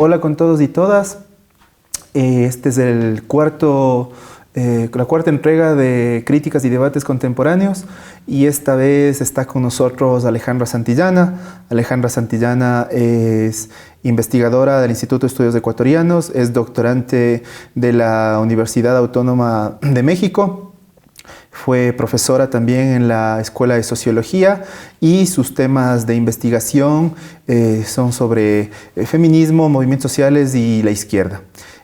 Hola con todos y todas. Este es la cuarta entrega de Críticas y Debates Contemporáneos y esta vez está con nosotros Alejandra Santillana. Alejandra Santillana es investigadora del Instituto de Estudios Ecuatorianos, es doctorante de la Universidad Autónoma de México. Fue profesora también en la Escuela de Sociología y sus temas de investigación son sobre feminismo, movimientos sociales y la izquierda.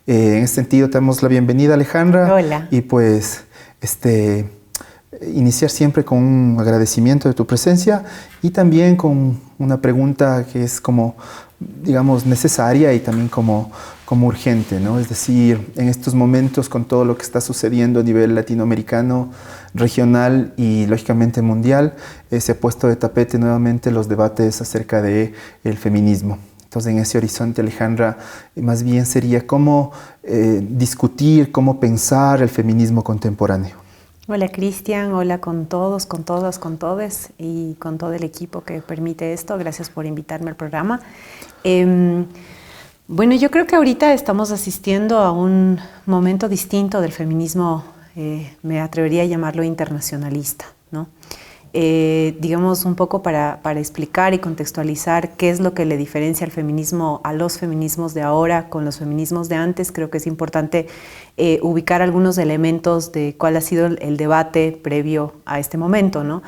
En ese sentido, te damos la bienvenida, Alejandra. Hola. Y pues, iniciar siempre con un agradecimiento de tu presencia y también con una pregunta que es como, digamos, necesaria y también como urgente, ¿no? Es decir, en estos momentos con todo lo que está sucediendo a nivel latinoamericano, regional y lógicamente mundial, se ha puesto de tapete nuevamente los debates acerca del feminismo. Entonces, en ese horizonte, Alejandra, más bien sería cómo discutir, cómo pensar el feminismo contemporáneo. Hola Cristian, hola con todos, con todas, con todes y con todo el equipo que permite esto. Gracias por invitarme al programa. Bueno, yo creo que ahorita estamos asistiendo a un momento distinto del feminismo, me atrevería a llamarlo internacionalista, ¿no? Digamos un poco para explicar y contextualizar qué es lo que le diferencia al feminismo a los feminismos de ahora con los feminismos de antes. Creo que es importante ubicar algunos elementos de cuál ha sido el debate previo a este momento, ¿no?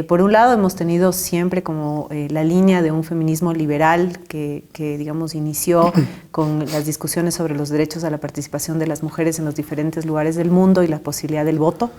Por un lado, hemos tenido siempre como la línea de un feminismo liberal que digamos, inició con las discusiones sobre los derechos a la participación de las mujeres en los diferentes lugares del mundo y la posibilidad del voto,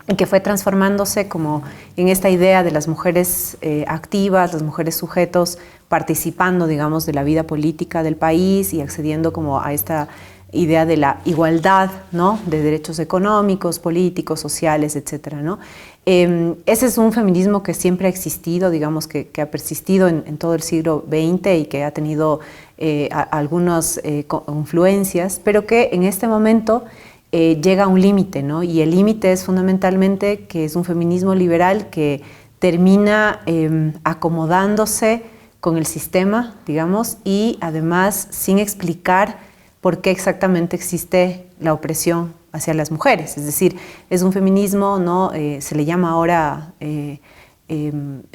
y que fue transformándose como en esta idea de las mujeres activas, las mujeres sujetos participando, digamos, de la vida política del país y accediendo como a esta idea de la igualdad, ¿no? De derechos económicos, políticos, sociales, etcétera, ¿no? Ese es un feminismo que siempre ha existido, digamos, que ha persistido en todo el siglo XX y que ha tenido algunas influencias, pero que en este momento llega a un límite, ¿no? Y el límite es fundamentalmente que es un feminismo liberal que termina acomodándose con el sistema, digamos, y además sin explicar por qué exactamente existe la opresión hacia las mujeres. Es decir, es un feminismo, ¿no? Se le llama ahora,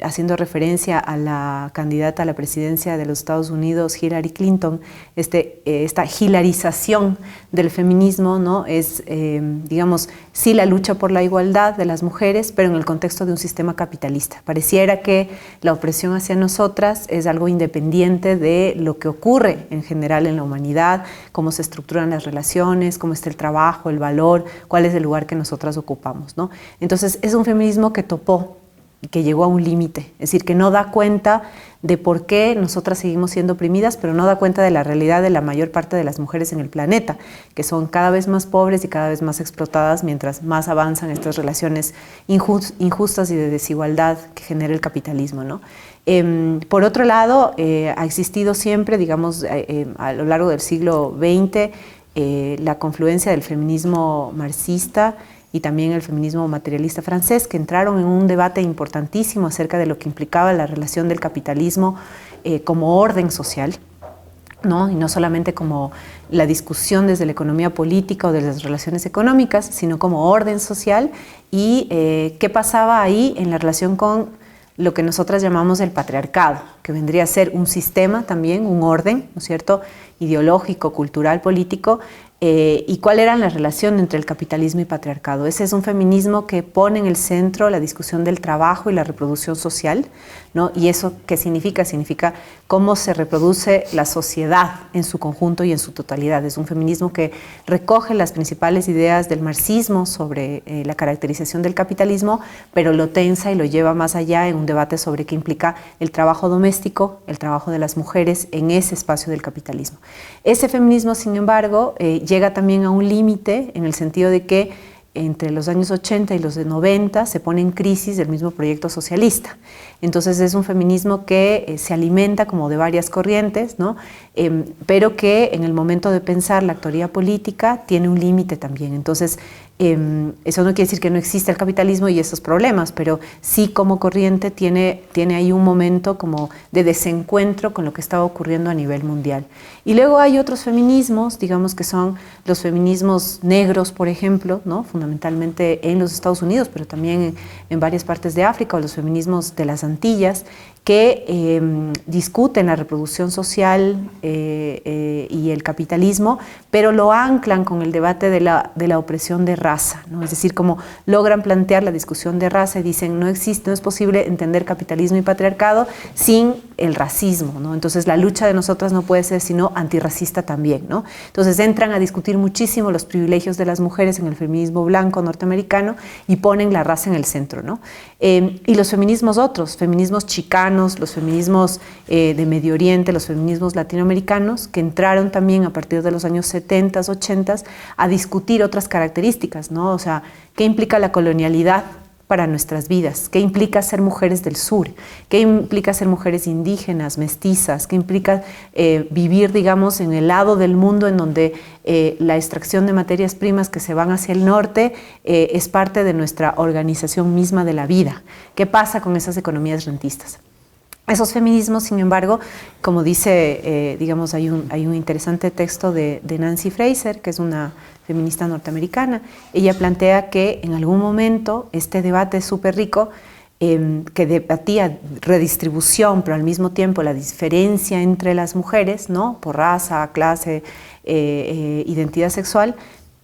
haciendo referencia a la candidata a la presidencia de los Estados Unidos, Hillary Clinton, esta hilarización del feminismo, ¿no? Es, digamos, sí la lucha por la igualdad de las mujeres, pero en el contexto de un sistema capitalista. Pareciera que la opresión hacia nosotras es algo independiente de lo que ocurre en general en la humanidad, cómo se estructuran las relaciones, cómo está el trabajo, el valor, cuál es el lugar que nosotras ocupamos, ¿no? Entonces, es un feminismo que topó, que llegó a un límite, es decir, que no da cuenta de por qué nosotras seguimos siendo oprimidas, pero no da cuenta de la realidad de la mayor parte de las mujeres en el planeta, que son cada vez más pobres y cada vez más explotadas mientras más avanzan estas relaciones injustas y de desigualdad que genera el capitalismo, ¿no? Por otro lado, ha existido siempre, digamos, a lo largo del siglo XX, la confluencia del feminismo marxista y también el feminismo materialista francés, que entraron en un debate importantísimo acerca de lo que implicaba la relación del capitalismo como orden social, ¿no? Y no solamente como la discusión desde la economía política o de las relaciones económicas, sino como orden social y qué pasaba ahí en la relación con lo que nosotras llamamos el patriarcado, que vendría a ser un sistema también, un orden, ¿no es cierto?, ideológico, cultural, político, y cuál era la relación entre el capitalismo y patriarcado. Ese es un feminismo que pone en el centro la discusión del trabajo y la reproducción social, ¿no? Y eso ¿qué significa? Significa cómo se reproduce la sociedad en su conjunto y en su totalidad. Es un feminismo que recoge las principales ideas del marxismo sobre la caracterización del capitalismo, pero lo tensa y lo lleva más allá en un debate sobre qué implica el trabajo doméstico, el trabajo de las mujeres en ese espacio del capitalismo. Ese feminismo, sin embargo, llega también a un límite en el sentido de que entre los años 80 y los de 90 se pone en crisis el mismo proyecto socialista. Entonces es un feminismo que se alimenta como de varias corrientes, ¿no? Pero que en el momento de pensar la teoría política tiene un límite también. Entonces Eso no quiere decir que no exista el capitalismo y esos problemas, pero sí como corriente tiene ahí un momento como de desencuentro con lo que estaba ocurriendo a nivel mundial. Y luego hay otros feminismos, digamos que son los feminismos negros, por ejemplo, ¿no? Fundamentalmente en los Estados Unidos, pero también en varias partes de África, o los feminismos de las Antillas, que discuten la reproducción social y el capitalismo, pero lo anclan con el debate de la opresión de raza, ¿no? Es decir, como logran plantear la discusión de raza y dicen no es posible entender capitalismo y patriarcado sin el racismo, ¿no? Entonces la lucha de nosotras no puede ser sino antirracista también, ¿no? Entonces entran a discutir muchísimo los privilegios de las mujeres en el feminismo blanco norteamericano y ponen la raza en el centro, ¿no? Y los feminismos otros, feminismos chicanos, los feminismos de Medio Oriente, los feminismos latinoamericanos, que entraron también a partir de los años 70, 80 a discutir otras características, ¿no? O sea, ¿qué implica la colonialidad para nuestras vidas? ¿Qué implica ser mujeres del sur? ¿Qué implica ser mujeres indígenas, mestizas? ¿Qué implica vivir, digamos, en el lado del mundo en donde la extracción de materias primas que se van hacia el norte es parte de nuestra organización misma de la vida? ¿Qué pasa con esas economías rentistas? Esos feminismos, sin embargo, como dice, digamos, hay un interesante texto de Nancy Fraser, que es una feminista norteamericana. Ella plantea que en algún momento este debate súper rico, que debatía redistribución, pero al mismo tiempo la diferencia entre las mujeres, ¿no? Por raza, clase, identidad sexual,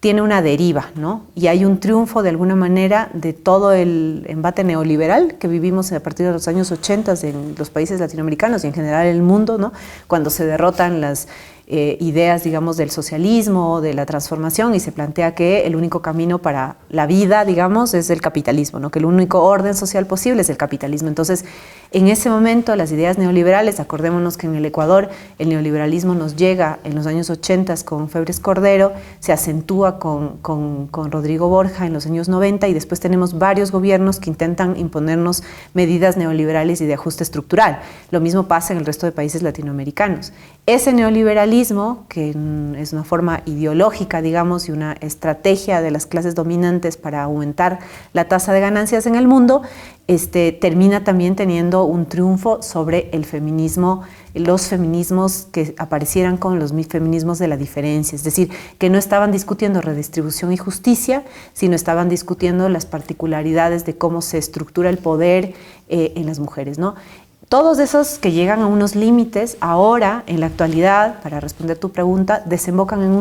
tiene una deriva, ¿no? Y hay un triunfo de alguna manera de todo el embate neoliberal que vivimos a partir de los años 80 en los países latinoamericanos y en general en el mundo, ¿no? Cuando se derrotan las ideas, digamos, del socialismo, de la transformación, y se plantea que el único camino para la vida, digamos, es el capitalismo, ¿no? Que el único orden social posible es el capitalismo. Entonces, en ese momento, las ideas neoliberales, acordémonos que en el Ecuador el neoliberalismo nos llega en los años 80 con Febres Cordero, se acentúa con Rodrigo Borja en los años 90 y después tenemos varios gobiernos que intentan imponernos medidas neoliberales y de ajuste estructural. Lo mismo pasa en el resto de países latinoamericanos. Ese neoliberalismo, que es una forma ideológica, digamos, y una estrategia de las clases dominantes para aumentar la tasa de ganancias en el mundo, termina también teniendo un triunfo sobre el feminismo, los feminismos que aparecieran con los feminismos de la diferencia, es decir, que no estaban discutiendo redistribución y justicia, sino estaban discutiendo las particularidades de cómo se estructura el poder en las mujeres, ¿no? Todos esos que llegan a unos límites, ahora, en la actualidad, para responder tu pregunta, desembocan en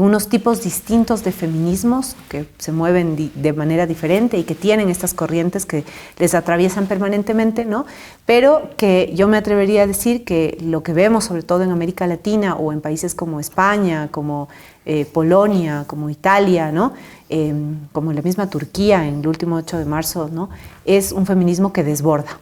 unos tipos distintos de feminismos que se mueven de manera diferente y que tienen estas corrientes que les atraviesan permanentemente, ¿no? Pero que yo me atrevería a decir que lo que vemos, sobre todo en América Latina o en países como España, como Polonia, como Italia, ¿no? Como la misma Turquía en el último 8 de marzo, ¿no? Es un feminismo que desborda.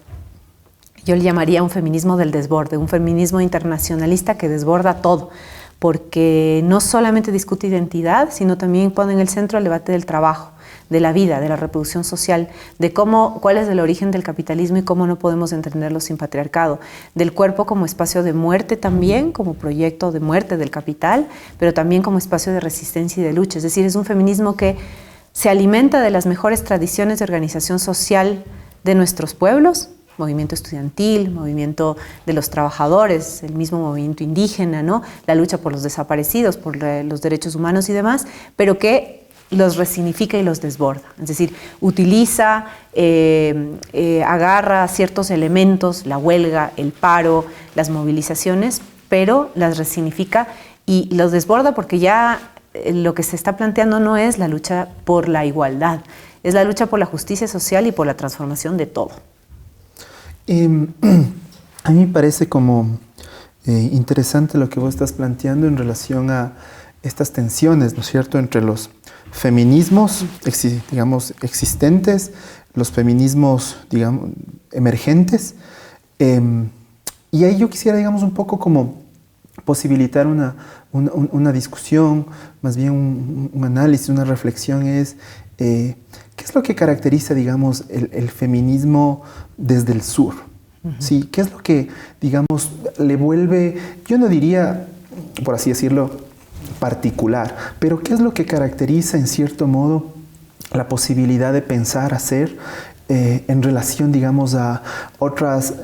Yo le llamaría un feminismo del desborde, un feminismo internacionalista que desborda todo, porque no solamente discute identidad, sino también pone en el centro el debate del trabajo, de la vida, de la reproducción social, de cuál es el origen del capitalismo y cómo no podemos entenderlo sin patriarcado, del cuerpo como espacio de muerte también, como proyecto de muerte del capital, pero también como espacio de resistencia y de lucha. Es decir, es un feminismo que se alimenta de las mejores tradiciones de organización social de nuestros pueblos, movimiento estudiantil, movimiento de los trabajadores, el mismo movimiento indígena, ¿no? La lucha por los desaparecidos, por los derechos humanos y demás, pero que los resignifica y los desborda. Es decir, utiliza, agarra ciertos elementos, la huelga, el paro, las movilizaciones, pero las resignifica y los desborda porque ya lo que se está planteando no es la lucha por la igualdad, es la lucha por la justicia social y por la transformación de todo. A mí me parece como interesante lo que vos estás planteando en relación a estas tensiones, ¿no es cierto?, entre los feminismos, digamos, existentes, los feminismos, digamos, emergentes. Y ahí yo quisiera, digamos, un poco como posibilitar una discusión, más bien un análisis, una reflexión es ¿qué es lo que caracteriza, digamos, el feminismo desde el sur? ¿Sí? ¿Qué es lo que, digamos, le vuelve, yo no diría, por así decirlo, particular. Pero ¿qué es lo que caracteriza en cierto modo la posibilidad de pensar, hacer en relación, digamos, a otras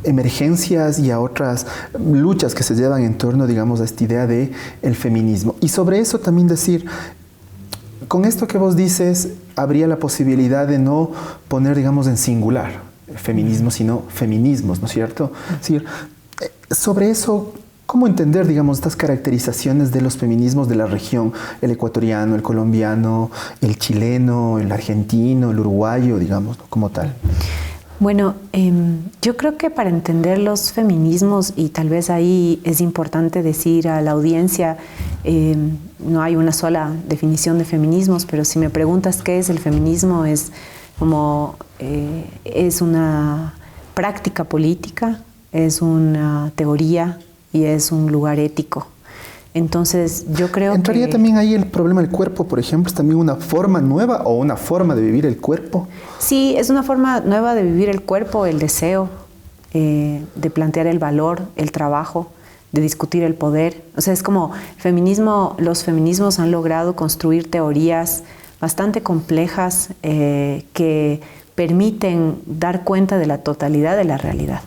emergencias y a otras luchas que se llevan en torno, digamos, a esta idea de el feminismo? Y sobre eso también decir, con esto que vos dices, habría la posibilidad de no poner, digamos, en singular feminismo, sino feminismos, ¿no es cierto? Es decir, sobre eso, ¿cómo entender, digamos, estas caracterizaciones de los feminismos de la región? El ecuatoriano, el colombiano, el chileno, el argentino, el uruguayo, digamos, ¿no? Como tal. Bueno, yo creo que para entender los feminismos, y tal vez ahí es importante decir a la audiencia, no hay una sola definición de feminismos, pero si me preguntas qué es el feminismo, es como es una práctica política, es una teoría y es un lugar ético. Entonces, yo creo ¿entraría que también ahí el problema del cuerpo, por ejemplo? ¿Es también una forma nueva o una forma de vivir el cuerpo? sí, es una forma nueva de vivir el cuerpo, el deseo, de plantear el valor, el trabajo, de discutir el poder. O sea, es como los feminismos han logrado construir teorías bastante complejas que permiten dar cuenta de la totalidad de la realidad.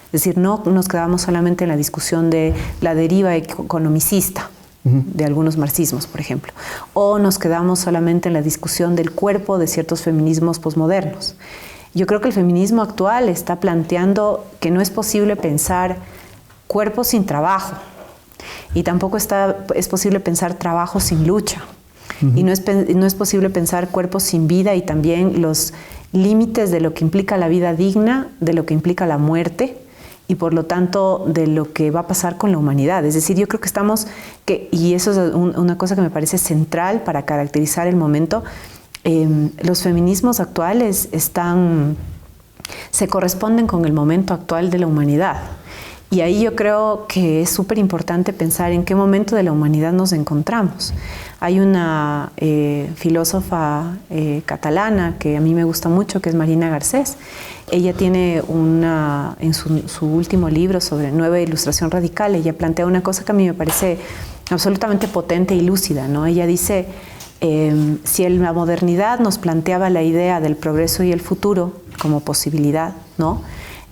Es decir, no nos quedamos solamente en la discusión de la deriva economicista de algunos marxismos, por ejemplo, o nos quedamos solamente en la discusión del cuerpo de ciertos feminismos posmodernos. Yo creo que el feminismo actual está planteando que no es posible pensar cuerpo sin trabajo, y tampoco es posible pensar trabajo sin lucha, y no es posible pensar cuerpo sin vida, y también los límites de lo que implica la vida digna, de lo que implica la muerte, y por lo tanto de lo que va a pasar con la humanidad. Es decir, yo creo que y eso es una cosa que me parece central para caracterizar el momento, los feminismos actuales se corresponden con el momento actual de la humanidad. Y ahí yo creo que es súper importante pensar en qué momento de la humanidad nos encontramos. Hay una filósofa catalana que a mí me gusta mucho, que es Marina Garcés. Ella tiene en su último libro sobre Nueva Ilustración Radical, ella plantea una cosa que a mí me parece absolutamente potente y lúcida, ¿no? Ella dice, si la modernidad nos planteaba la idea del progreso y el futuro como posibilidad, ¿no?,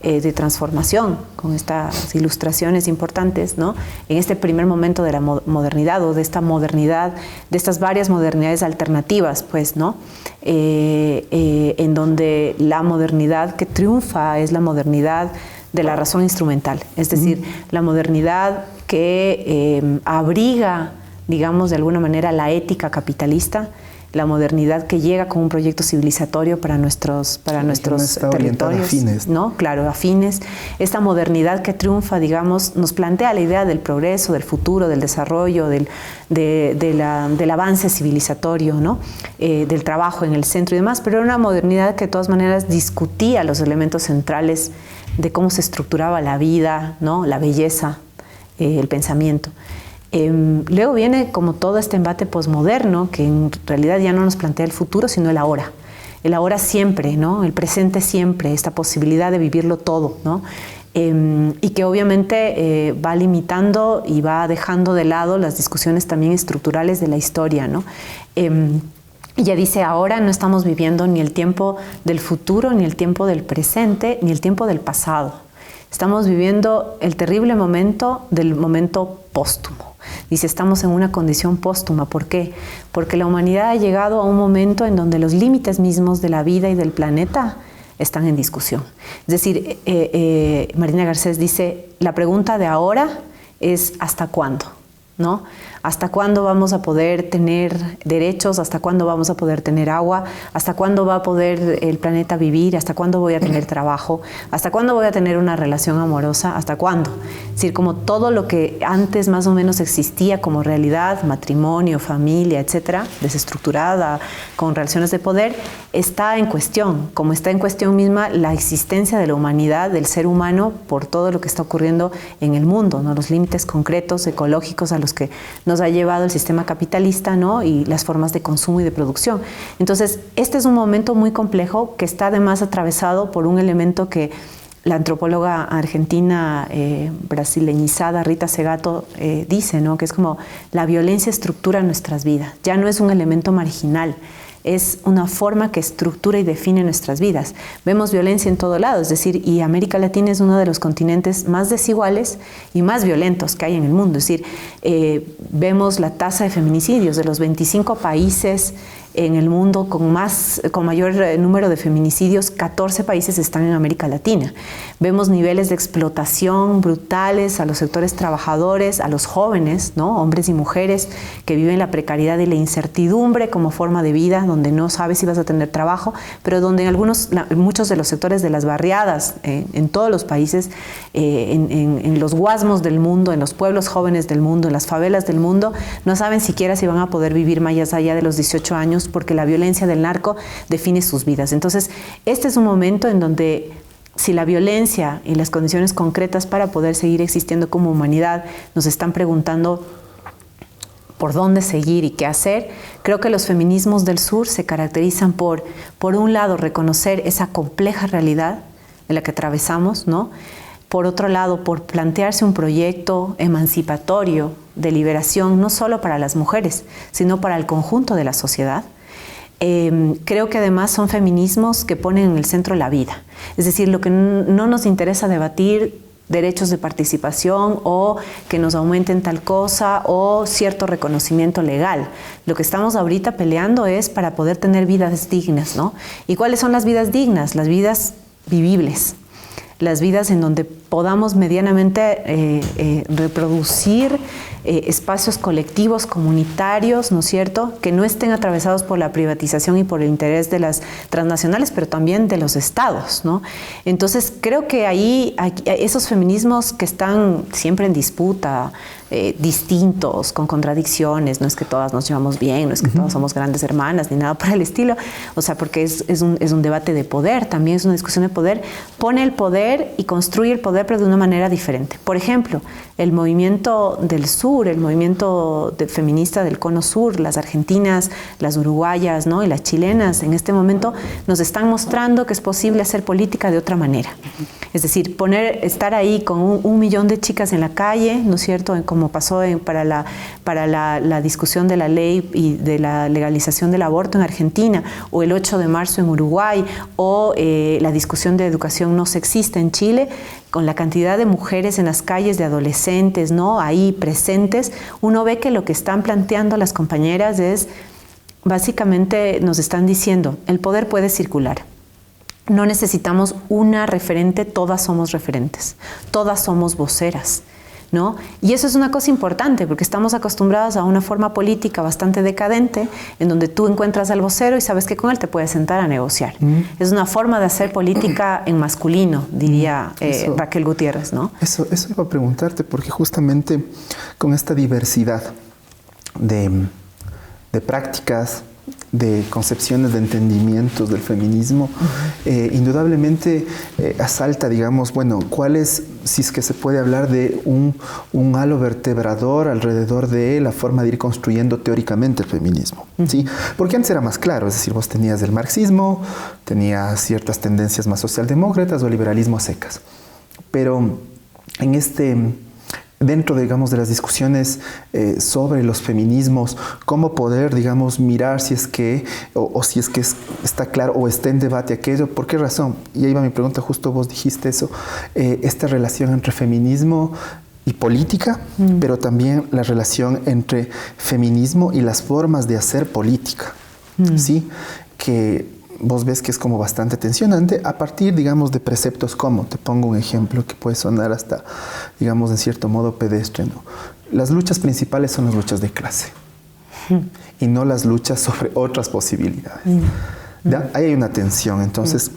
de transformación, con estas ilustraciones importantes, ¿no?, en este primer momento de la modernidad, o de esta modernidad, de estas varias modernidades alternativas, pues, ¿no?, en donde la modernidad que triunfa es la modernidad de la razón instrumental, es decir, la modernidad que abriga, digamos, de alguna manera la ética capitalista, la modernidad que llega con un proyecto civilizatorio para nuestros territorios, afines, ¿no? Claro, afines. Esta modernidad que triunfa, digamos, nos plantea la idea del progreso, del futuro, del desarrollo, del avance civilizatorio, ¿no?, del trabajo en el centro y demás, pero era una modernidad que de todas maneras discutía los elementos centrales de cómo se estructuraba la vida, ¿no?, la belleza, el pensamiento. Luego viene como todo este embate posmoderno, que en realidad ya no nos plantea el futuro, sino el ahora siempre, ¿no?, el presente siempre, esta posibilidad de vivirlo todo, ¿no?, y que obviamente va limitando y va dejando de lado las discusiones también estructurales de la historia, ¿no? Ella dice, ahora no estamos viviendo ni el tiempo del futuro, ni el tiempo del presente, ni el tiempo del pasado. Estamos viviendo el terrible momento del momento póstumo. Dice, estamos en una condición póstuma. ¿Por qué? Porque la humanidad ha llegado a un momento en donde los límites mismos de la vida y del planeta están en discusión. Es decir, Marina Garcés dice, la pregunta de ahora es ¿hasta cuándo?, ¿no? ¿Hasta cuándo vamos a poder tener derechos? ¿Hasta cuándo vamos a poder tener agua? ¿Hasta cuándo va a poder el planeta vivir? ¿Hasta cuándo voy a tener trabajo? ¿Hasta cuándo voy a tener una relación amorosa? ¿Hasta cuándo? Es decir, como todo lo que antes más o menos existía como realidad, matrimonio, familia, etcétera, desestructurada, con relaciones de poder, está en cuestión, como está en cuestión misma la existencia de la humanidad, del ser humano, por todo lo que está ocurriendo en el mundo, ¿no?, los límites concretos, ecológicos a los que nos ha llevado el sistema capitalista, ¿no?, y las formas de consumo y de producción. Entonces, este es un momento muy complejo que está además atravesado por un elemento que La antropóloga argentina brasileñizada Rita Segato dice, ¿no?, que es como la violencia estructura nuestras vidas, ya no es un elemento marginal, es una forma que estructura y define nuestras vidas. Vemos violencia en todo lado, es decir, y América Latina es uno de los continentes más desiguales y más violentos que hay en el mundo. Es decir, vemos la tasa de feminicidios de los 25 países en el mundo con mayor número de feminicidios, 14 países están en América Latina. Vemos niveles de explotación brutales a los sectores trabajadores, a los jóvenes, ¿no?, hombres y mujeres que viven la precariedad y la incertidumbre como forma de vida, donde no sabes si vas a tener trabajo, pero donde en muchos de los sectores de las barriadas, en todos los países, en los guasmos del mundo, en los pueblos jóvenes del mundo, en las favelas del mundo, no saben siquiera si van a poder vivir más allá de los 18 años, porque la violencia del narco define sus vidas. Entonces, este es un momento en donde, si la violencia y las condiciones concretas para poder seguir existiendo como humanidad nos están preguntando por dónde seguir y qué hacer, creo que los feminismos del sur se caracterizan por un lado, reconocer esa compleja realidad en la que atravesamos, ¿no? Por otro lado, por plantearse un proyecto emancipatorio de liberación, no solo para las mujeres, sino para el conjunto de la sociedad. Creo que además son feminismos que ponen en el centro la vida. Es decir, lo que no nos interesa debatir derechos de participación o que nos aumenten tal cosa o cierto reconocimiento legal. Lo que estamos ahorita peleando es para poder tener vidas dignas, ¿no? ¿Y cuáles son las vidas dignas? Las vidas vivibles. Las vidas en donde podamos medianamente reproducir espacios colectivos, comunitarios, ¿no es cierto?, que no estén atravesados por la privatización y por el interés de las transnacionales, pero también de los estados, ¿no? Entonces, creo que ahí esos feminismos que están siempre en disputa, distintos, con contradicciones, no es que todas nos llevamos bien, no es que todas somos grandes hermanas, ni nada por el estilo, o sea, porque es un debate de poder, también es una discusión de poder, pone el poder y construye el poder, pero de una manera diferente. Por ejemplo, el movimiento del sur, el movimiento feminista del cono sur, las argentinas, las uruguayas, ¿no?, y las chilenas, en este momento nos están mostrando que es posible hacer política de otra manera. Es decir, estar ahí con un millón de chicas en la calle, ¿no es cierto?, como pasó para la discusión de la ley y de la legalización del aborto en Argentina, o el 8 de marzo en Uruguay, o la discusión de educación no sexista en Chile, con la cantidad de mujeres en las calles, de adolescentes, ¿no?, ahí presentes, uno ve que lo que están planteando las compañeras es, básicamente nos están diciendo, el poder puede circular. No necesitamos una referente, todas somos referentes, todas somos voceras, ¿no? Y eso es una cosa importante, porque estamos acostumbrados a una forma política bastante decadente, en donde tú encuentras al vocero y sabes que con él te puedes sentar a negociar. Es una forma de hacer política en masculino, diría Raquel Gutiérrez, ¿no? Eso iba a preguntarte, porque justamente con esta diversidad de prácticas, de concepciones, de entendimientos del feminismo, indudablemente asalta, digamos, bueno, ¿cuál es, si es que se puede hablar de un halo vertebrador alrededor de la forma de ir construyendo teóricamente el feminismo? ¿Sí? Porque antes era más claro, es decir, vos tenías el marxismo, tenías ciertas tendencias más socialdemócratas o liberalismo a secas, pero dentro, digamos, de las discusiones sobre los feminismos, cómo poder, digamos, mirar si es que, o si es que está claro o está en debate aquello, ¿por qué razón? Y ahí va mi pregunta, justo vos dijiste eso, esta relación entre feminismo y política, pero también la relación entre feminismo y las formas de hacer política, ¿sí? Que vos ves que es como bastante tensionante a partir, digamos, de preceptos como, te pongo un ejemplo que puede sonar hasta, digamos, en cierto modo pedestre, ¿no? Las luchas principales son las luchas de clase y no las luchas sobre otras posibilidades. Ahí hay una tensión, entonces,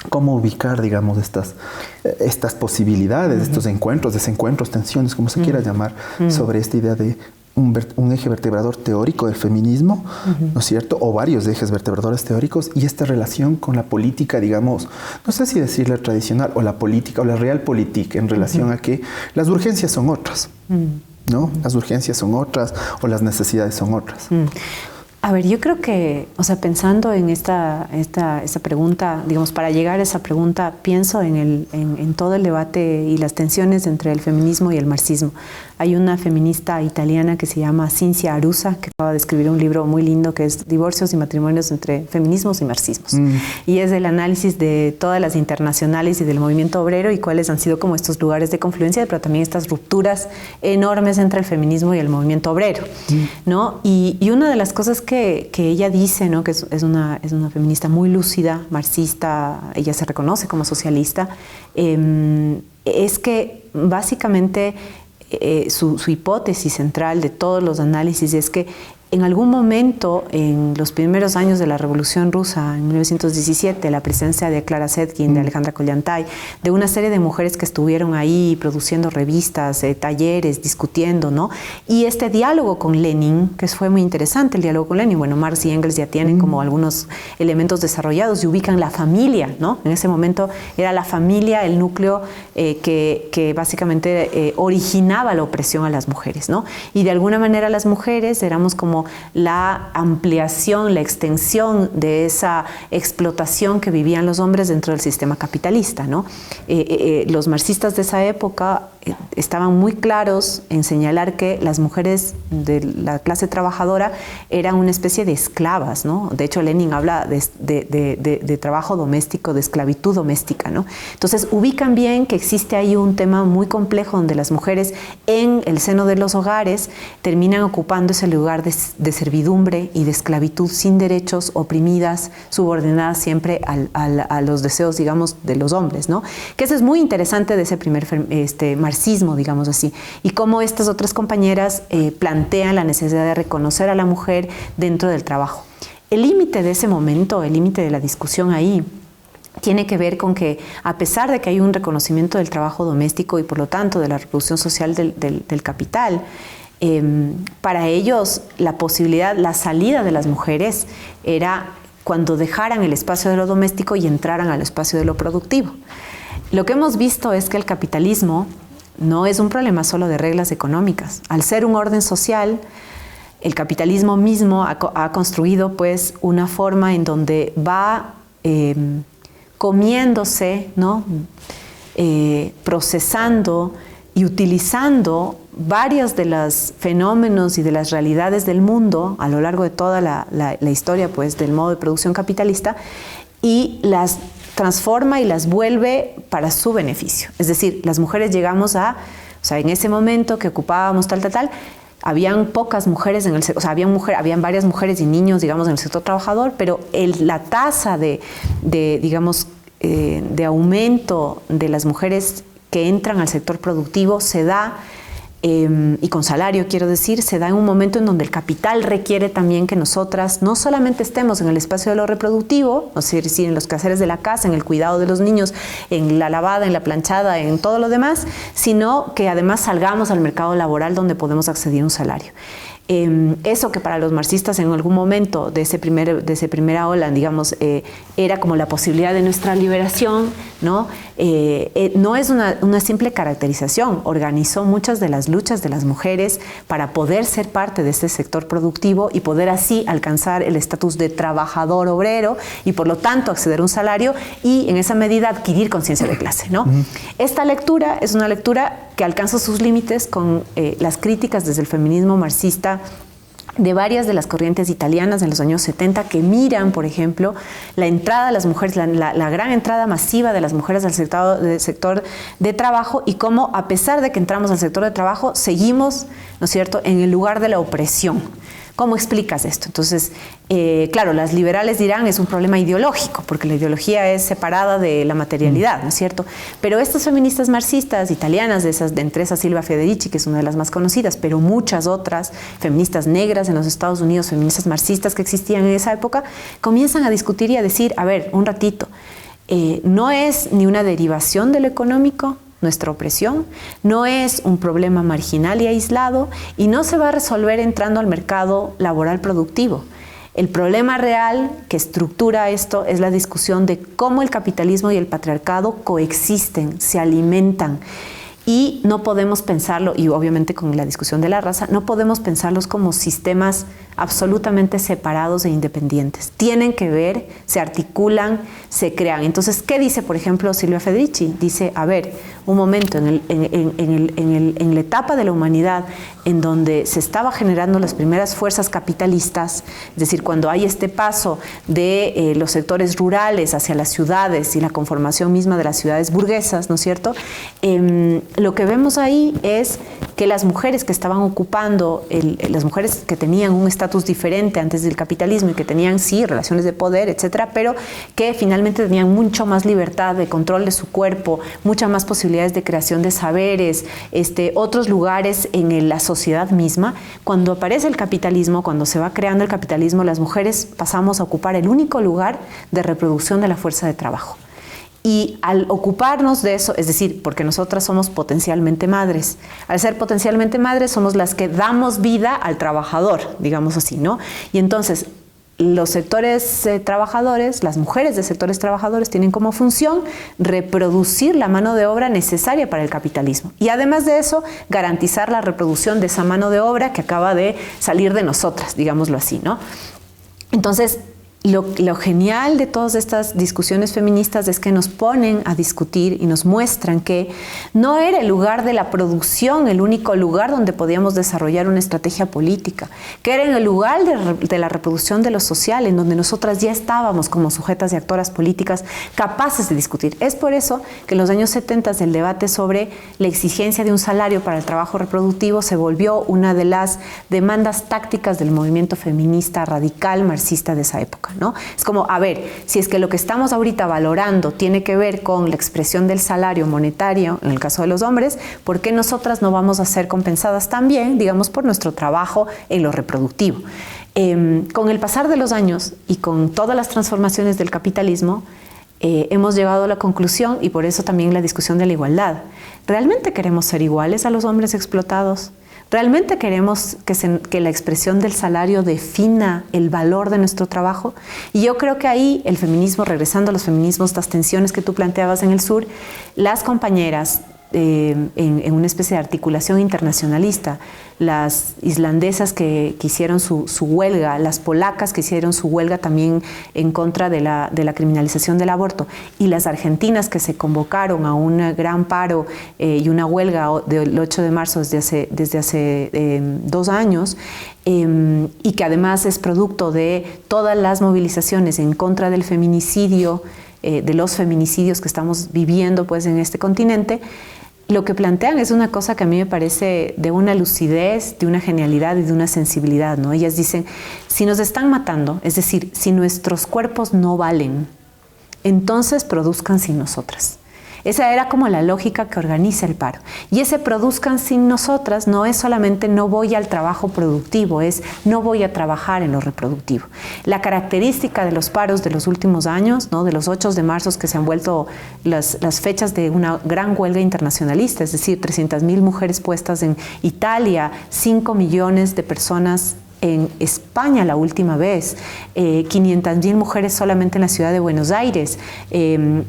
¿cómo ubicar, digamos, estas posibilidades, estos encuentros, desencuentros, tensiones, como se quiera llamar, sobre esta idea de un eje vertebrador teórico del feminismo, ¿no es cierto? O varios ejes vertebradores teóricos, y esta relación con la política, digamos, no sé si decirle tradicional, o la política, o la realpolitik, en relación a que las urgencias son otras, ¿no? Las urgencias son otras, o las necesidades son otras. A ver, yo creo que, o sea, pensando en esta pregunta, digamos, para llegar a esa pregunta, pienso en todo el debate y las tensiones entre el feminismo y el marxismo. Hay una feminista italiana que se llama Cinzia Arusa, que acaba de escribir un libro muy lindo que es Divorcios y matrimonios entre feminismos y marxismos. Y es el análisis de todas las internacionales y del movimiento obrero y cuáles han sido como estos lugares de confluencia, pero también estas rupturas enormes entre el feminismo y el movimiento obrero, ¿no? Y una de las cosas que ella dice, ¿no? Que es una feminista muy lúcida, marxista, ella se reconoce como socialista, es que básicamente su hipótesis central de todos los análisis es que en algún momento, en los primeros años de la Revolución Rusa, en 1917, la presencia de Clara Zetkin, de Alejandra Kollontai, de una serie de mujeres que estuvieron ahí produciendo revistas, talleres, discutiendo, ¿no? Y este diálogo con Lenin, que fue muy interesante, el diálogo con Lenin. Bueno, Marx y Engels ya tienen como algunos elementos desarrollados y ubican la familia, ¿no? En ese momento era la familia el núcleo que básicamente originaba la opresión a las mujeres, ¿no? Y de alguna manera las mujeres éramos como la ampliación, la extensión de esa explotación que vivían los hombres dentro del sistema capitalista, ¿no? Los marxistas de esa época estaban muy claros en señalar que las mujeres de la clase trabajadora eran una especie de esclavas, ¿no? De hecho, Lenin habla de trabajo doméstico, de esclavitud doméstica, ¿no? Entonces, ubican bien que existe ahí un tema muy complejo donde las mujeres en el seno de los hogares terminan ocupando ese lugar de servidumbre y de esclavitud sin derechos, oprimidas, subordinadas siempre a los deseos, digamos, de los hombres, ¿no? Que eso es muy interesante de ese primer marxismo, digamos así, y cómo estas otras compañeras plantean la necesidad de reconocer a la mujer dentro del trabajo. El límite de ese momento, el límite de la discusión ahí, tiene que ver con que, a pesar de que hay un reconocimiento del trabajo doméstico y por lo tanto de la reproducción social del capital, para ellos la posibilidad, la salida de las mujeres era cuando dejaran el espacio de lo doméstico y entraran al espacio de lo productivo. Lo que hemos visto es que el capitalismo no es un problema solo de reglas económicas. Al ser un orden social, el capitalismo mismo ha construido pues una forma en donde va comiéndose, ¿no? Procesando y utilizando varios de los fenómenos y de las realidades del mundo a lo largo de toda la historia pues, del modo de producción capitalista, y las transforma y las vuelve para su beneficio. Es decir, las mujeres llegamos o sea, en ese momento que ocupábamos tal, habían pocas mujeres en el sector, o sea, habían varias mujeres y niños, digamos, en el sector trabajador, pero la tasa de aumento de las mujeres que entran al sector productivo se da, y con salario quiero decir, se da en un momento en donde el capital requiere también que nosotras no solamente estemos en el espacio de lo reproductivo, es decir, en los quehaceres de la casa, en el cuidado de los niños, en la lavada, en la planchada, en todo lo demás, sino que además salgamos al mercado laboral donde podemos acceder a un salario. Eso que para los marxistas en algún momento de esa primera ola, digamos, era como la posibilidad de nuestra liberación, ¿no? No es una simple caracterización. Organizó muchas de las luchas de las mujeres para poder ser parte de este sector productivo y poder así alcanzar el estatus de trabajador obrero y por lo tanto acceder a un salario y en esa medida adquirir conciencia de clase, ¿no? Esta lectura es una lectura que alcanza sus límites con las críticas desde el feminismo marxista de varias de las corrientes italianas en los años 70 que miran, por ejemplo, la entrada de las mujeres, la gran entrada masiva de las mujeres al sector de trabajo y cómo, a pesar de que entramos al sector de trabajo, seguimos, ¿no es cierto?, en el lugar de la opresión. ¿Cómo explicas esto? Entonces, claro, las liberales dirán es un problema ideológico, porque la ideología es separada de la materialidad, ¿no es cierto? Pero estas feministas marxistas italianas, entre esas Silvia Federici, que es una de las más conocidas, pero muchas otras feministas negras en los Estados Unidos, feministas marxistas que existían en esa época, comienzan a discutir y a decir, a ver, un ratito, no es ni una derivación de lo económico, nuestra opresión, no es un problema marginal y aislado y no se va a resolver entrando al mercado laboral productivo. El problema real que estructura esto es la discusión de cómo el capitalismo y el patriarcado coexisten, se alimentan y no podemos pensarlo, y obviamente con la discusión de la raza, no podemos pensarlos como sistemas absolutamente separados e independientes. Tienen que ver, se articulan, se crean. Entonces, ¿qué dice, por ejemplo, Silvia Federici? Dice, a ver, un momento, en la etapa de la humanidad en donde se estaba generando las primeras fuerzas capitalistas, es decir, cuando hay este paso de los sectores rurales hacia las ciudades y la conformación misma de las ciudades burguesas, ¿no es cierto? Lo que vemos ahí es que las mujeres que estaban ocupando, las mujeres que tenían un estatus diferente antes del capitalismo y que tenían, sí, relaciones de poder, etcétera, pero que finalmente tenían mucho más libertad de control de su cuerpo, muchas más posibilidades de creación de saberes, otros lugares en la sociedad misma. Cuando aparece el capitalismo, cuando se va creando el capitalismo, las mujeres pasamos a ocupar el único lugar de reproducción de la fuerza de trabajo. Y al ocuparnos de eso, es decir, porque nosotras somos potencialmente madres, al ser potencialmente madres somos las que damos vida al trabajador, digamos así, ¿no? Y entonces los sectores trabajadores, las mujeres de sectores trabajadores tienen como función reproducir la mano de obra necesaria para el capitalismo. Y además de eso, garantizar la reproducción de esa mano de obra que acaba de salir de nosotras, digámoslo así, ¿no? Entonces, lo genial de todas estas discusiones feministas es que nos ponen a discutir y nos muestran que no era el lugar de la producción el único lugar donde podíamos desarrollar una estrategia política, que era en el lugar de la reproducción de lo social, en donde nosotras ya estábamos como sujetas y actoras políticas capaces de discutir. Es por eso que en los años 70 el debate sobre la exigencia de un salario para el trabajo reproductivo se volvió una de las demandas tácticas del movimiento feminista radical marxista de esa época, ¿no? Es como, a ver, si es que lo que estamos ahorita valorando tiene que ver con la expresión del salario monetario, en el caso de los hombres, ¿por qué nosotras no vamos a ser compensadas también, digamos, por nuestro trabajo en lo reproductivo? Con el pasar de los años y con todas las transformaciones del capitalismo, hemos llegado a la conclusión, y por eso también la discusión de la igualdad. ¿Realmente queremos ser iguales a los hombres explotados? ¿Realmente queremos que la expresión del salario defina el valor de nuestro trabajo? Y yo creo que ahí el feminismo, regresando a los feminismos, las tensiones que tú planteabas en el sur, las compañeras en una especie de articulación internacionalista, las islandesas que hicieron su huelga, las polacas que hicieron su huelga también en contra de la criminalización del aborto, y las argentinas que se convocaron a un gran paro y una huelga del 8 de marzo desde hace 2 años, y que además es producto de todas las movilizaciones en contra del feminicidio, de los feminicidios que estamos viviendo pues en este continente. Lo que plantean es una cosa que a mí me parece de una lucidez, de una genialidad y de una sensibilidad, ¿no? Ellas dicen, si nos están matando, es decir, si nuestros cuerpos no valen, entonces produzcan sin nosotras. Esa era como la lógica que organiza el paro. Y ese produzcan sin nosotras no es solamente no voy al trabajo productivo, es no voy a trabajar en lo reproductivo. La característica de los paros de los últimos años, ¿no? De los 8 de marzo que se han vuelto las fechas de una gran huelga internacionalista, es decir, 300.000 mujeres puestas en Italia, 5 millones de personas en España la última vez, 500.000 mujeres solamente en la ciudad de Buenos Aires, en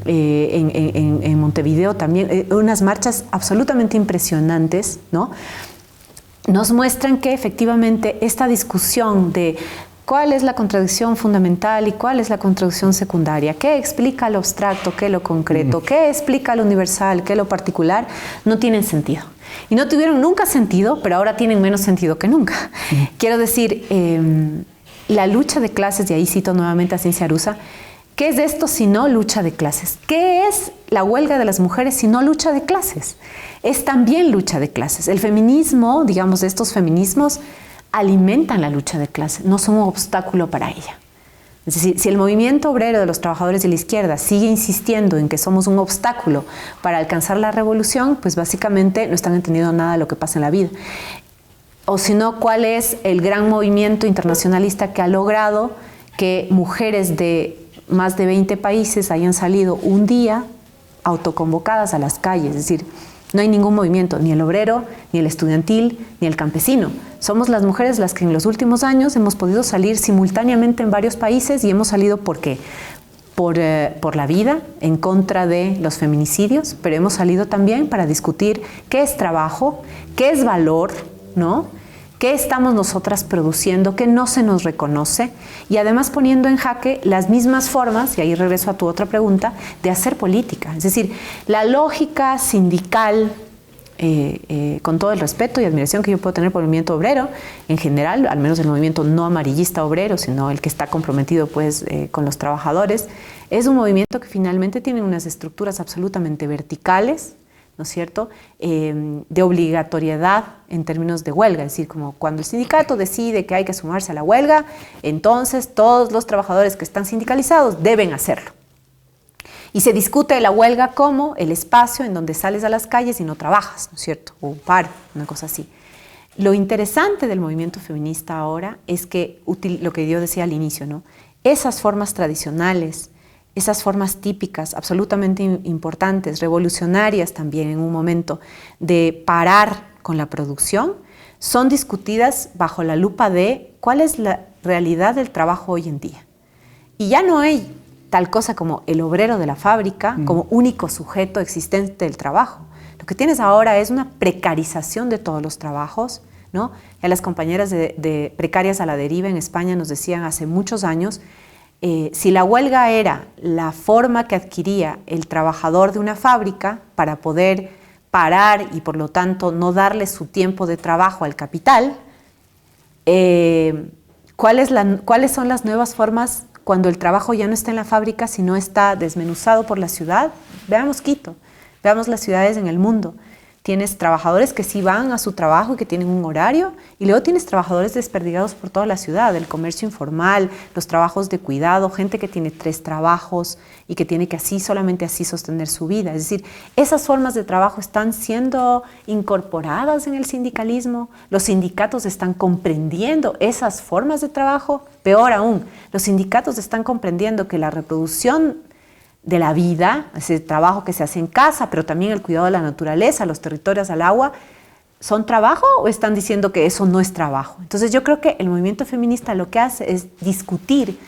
Montevideo también, unas marchas absolutamente impresionantes, ¿no? Nos muestran que efectivamente esta discusión de cuál es la contradicción fundamental y cuál es la contradicción secundaria, qué explica lo abstracto, qué lo concreto, qué explica lo universal, qué lo particular, no tienen sentido. Y no tuvieron nunca sentido, pero ahora tienen menos sentido que nunca. Quiero decir, la lucha de clases, y ahí cito nuevamente a Ciencia Arusa, ¿qué es esto si no lucha de clases? ¿Qué es la huelga de las mujeres si no lucha de clases? Es también lucha de clases. El feminismo, digamos, estos feminismos alimentan la lucha de clases, no son un obstáculo para ella. Es decir, si el movimiento obrero de los trabajadores de la izquierda sigue insistiendo en que somos un obstáculo para alcanzar la revolución, pues básicamente no están entendiendo nada de lo que pasa en la vida. O si no, ¿cuál es el gran movimiento internacionalista que ha logrado que mujeres de más de 20 países hayan salido un día autoconvocadas a las calles? Es decir, no hay ningún movimiento, ni el obrero, ni el estudiantil, ni el campesino. Somos las mujeres las que en los últimos años hemos podido salir simultáneamente en varios países, y hemos salido ¿por qué? por la vida, en contra de los feminicidios, pero hemos salido también para discutir qué es trabajo, qué es valor, ¿no? ¿Qué estamos nosotras produciendo? ¿Qué no se nos reconoce? Y además poniendo en jaque las mismas formas, y ahí regreso a tu otra pregunta, de hacer política. Es decir, la lógica sindical, con todo el respeto y admiración que yo puedo tener por el movimiento obrero, en general, al menos el movimiento no amarillista obrero, sino el que está comprometido pues, con los trabajadores, es un movimiento que finalmente tiene unas estructuras absolutamente verticales, ¿no es cierto?, de obligatoriedad en términos de huelga, es decir, como cuando el sindicato decide que hay que sumarse a la huelga, entonces todos los trabajadores que están sindicalizados deben hacerlo. Y se discute la huelga como el espacio en donde sales a las calles y no trabajas, ¿no es cierto?, o un paro, una cosa así. Lo interesante del movimiento feminista ahora es que, lo que yo decía al inicio, ¿no?, esas formas tradicionales, esas formas típicas, absolutamente importantes, revolucionarias también en un momento, de parar con la producción, son discutidas bajo la lupa de cuál es la realidad del trabajo hoy en día. Y ya no hay tal cosa como el obrero de la fábrica como único sujeto existente del trabajo. Lo que tienes ahora es una precarización de todos los trabajos, ¿no? Ya las compañeras de Precarias a la Deriva en España nos decían hace muchos años, si la huelga era la forma que adquiría el trabajador de una fábrica para poder parar y por lo tanto no darle su tiempo de trabajo al capital, ¿cuáles son las nuevas formas cuando el trabajo ya no está en la fábrica, sino está desmenuzado por la ciudad? Veamos Quito, veamos las ciudades en el mundo. Tienes trabajadores que sí van a su trabajo y que tienen un horario, y luego tienes trabajadores desperdigados por toda la ciudad, el comercio informal, los trabajos de cuidado, gente que tiene 3 trabajos y que tiene que solamente así sostener su vida. Es decir, esas formas de trabajo están siendo incorporadas en el sindicalismo, los sindicatos están comprendiendo esas formas de trabajo, peor aún, los sindicatos están comprendiendo que la reproducción de la vida, ese trabajo que se hace en casa, pero también el cuidado de la naturaleza, los territorios, al agua, ¿son trabajo o están diciendo que eso no es trabajo? Entonces yo creo que el movimiento feminista lo que hace es discutir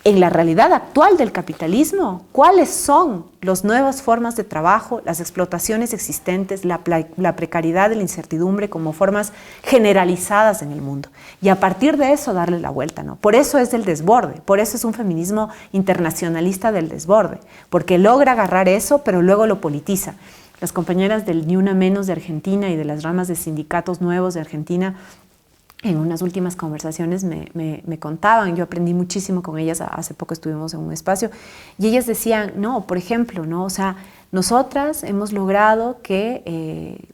en la realidad actual del capitalismo cuáles son las nuevas formas de trabajo, las explotaciones existentes, la precariedad y la incertidumbre como formas generalizadas en el mundo. Y a partir de eso darle la vuelta, ¿no? Por eso es el desborde, por eso es un feminismo internacionalista del desborde, porque logra agarrar eso, pero luego lo politiza. Las compañeras del Ni Una Menos de Argentina y de las ramas de sindicatos nuevos de Argentina, en unas últimas conversaciones me contaban, yo aprendí muchísimo con ellas, hace poco estuvimos en un espacio, y ellas decían, no, por ejemplo, ¿no? O sea, nosotras hemos logrado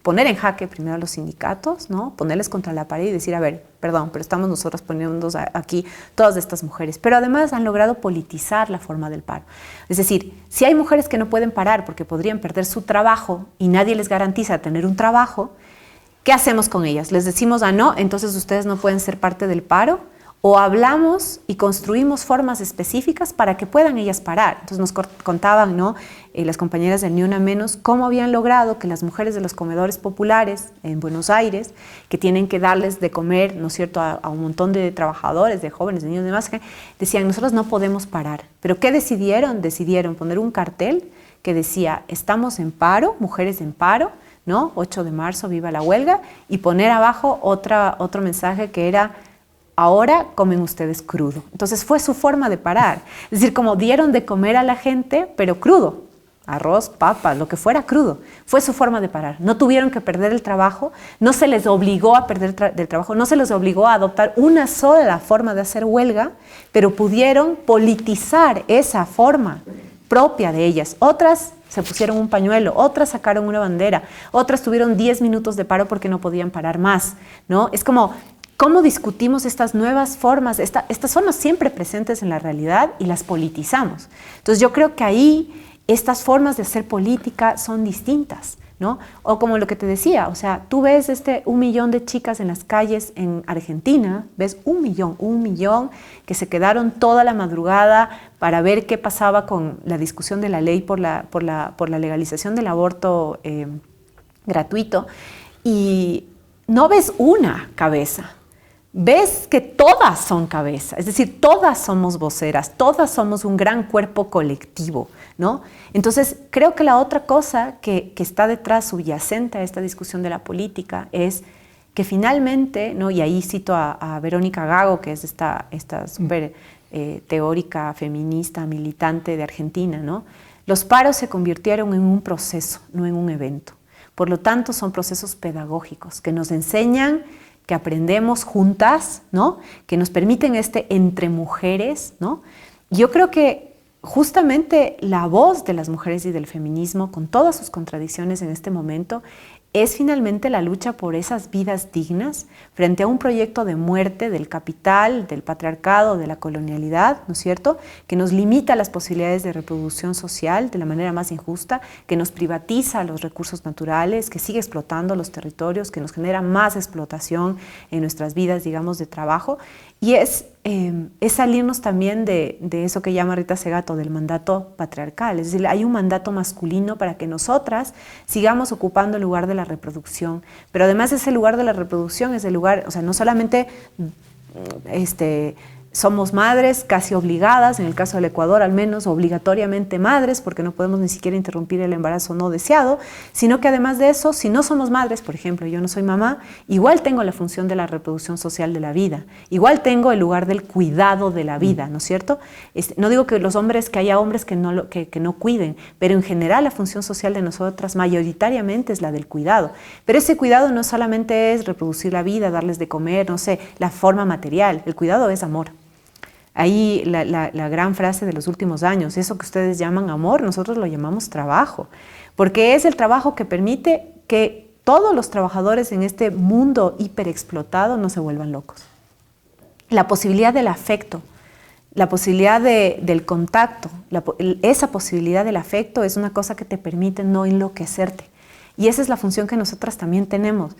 poner en jaque primero a los sindicatos, ¿no? Ponerles contra la pared y decir, a ver, perdón, pero estamos nosotras poniéndonos aquí todas estas mujeres, pero además han logrado politizar la forma del paro. Es decir, si hay mujeres que no pueden parar porque podrían perder su trabajo y nadie les garantiza tener un trabajo, ¿qué hacemos con ellas? ¿Les decimos, no, entonces ustedes no pueden ser parte del paro? ¿O hablamos y construimos formas específicas para que puedan ellas parar? Entonces nos contaban, ¿no? Las compañeras del Ni Una Menos, cómo habían logrado que las mujeres de los comedores populares en Buenos Aires, que tienen que darles de comer, ¿no es cierto?, a un montón de trabajadores, de jóvenes, de niños y demás, decían, nosotros no podemos parar. ¿Pero qué decidieron? Decidieron poner un cartel que decía, estamos en paro, mujeres en paro, ¿no? 8 de marzo, viva la huelga, y poner abajo otro mensaje que era, ahora comen ustedes crudo. Entonces fue su forma de parar. Es decir, como dieron de comer a la gente, pero crudo. Arroz, papas, lo que fuera crudo. Fue su forma de parar. No tuvieron que perder el trabajo, no se les obligó a perder el trabajo, no se les obligó a adoptar una sola forma de hacer huelga, pero pudieron politizar esa forma propia de ellas. Otras se pusieron un pañuelo, otras sacaron una bandera, otras tuvieron 10 minutos de paro porque no podían parar más, ¿no? Es como, ¿cómo discutimos estas nuevas formas, estas formas siempre presentes en la realidad y las politizamos? Entonces yo creo que ahí estas formas de hacer política son distintas, ¿no? O como lo que te decía, o sea, tú ves 1 millón de chicas en las calles en Argentina, ves 1 millón que se quedaron toda la madrugada para ver qué pasaba con la discusión de la ley por la legalización del aborto gratuito, y no ves una cabeza, ves que todas son cabeza, es decir, todas somos voceras, todas somos un gran cuerpo colectivo, ¿no? Entonces, creo que la otra cosa que está detrás, subyacente a esta discusión de la política, es que finalmente, ¿no? Y ahí cito a Verónica Gago, que es esta súper teórica, feminista, militante de Argentina, ¿no? Los paros se convirtieron en un proceso, no en un evento. Por lo tanto, son procesos pedagógicos que nos enseñan, que aprendemos juntas, ¿no? Que nos permiten entre mujeres, ¿no? Yo creo que justamente la voz de las mujeres y del feminismo, con todas sus contradicciones en este momento, es finalmente la lucha por esas vidas dignas frente a un proyecto de muerte del capital, del patriarcado, de la colonialidad, ¿no es cierto?, que nos limita las posibilidades de reproducción social de la manera más injusta, que nos privatiza los recursos naturales, que sigue explotando los territorios, que nos genera más explotación en nuestras vidas, digamos, de trabajo. Y es salirnos también de eso que llama Rita Segato, del mandato patriarcal. Es decir, hay un mandato masculino para que nosotras sigamos ocupando el lugar de la reproducción. Pero además ese lugar de la reproducción es el lugar, o sea, no solamente somos madres casi obligadas, en el caso del Ecuador al menos obligatoriamente madres, porque no podemos ni siquiera interrumpir el embarazo no deseado, sino que además de eso, si no somos madres, por ejemplo, yo no soy mamá, igual tengo la función de la reproducción social de la vida, igual tengo el lugar del cuidado de la vida, ¿no es cierto? No digo que haya hombres que no cuiden, pero en general la función social de nosotras mayoritariamente es la del cuidado. Pero ese cuidado no solamente es reproducir la vida, darles de comer, no sé, la forma material, el cuidado es amor. Ahí la gran frase de los últimos años, eso que ustedes llaman amor, nosotros lo llamamos trabajo, porque es el trabajo que permite que todos los trabajadores en este mundo hiperexplotado no se vuelvan locos. La posibilidad del afecto, la posibilidad del contacto, esa posibilidad del afecto es una cosa que te permite no enloquecerte. Y esa es la función que nosotras también tenemos.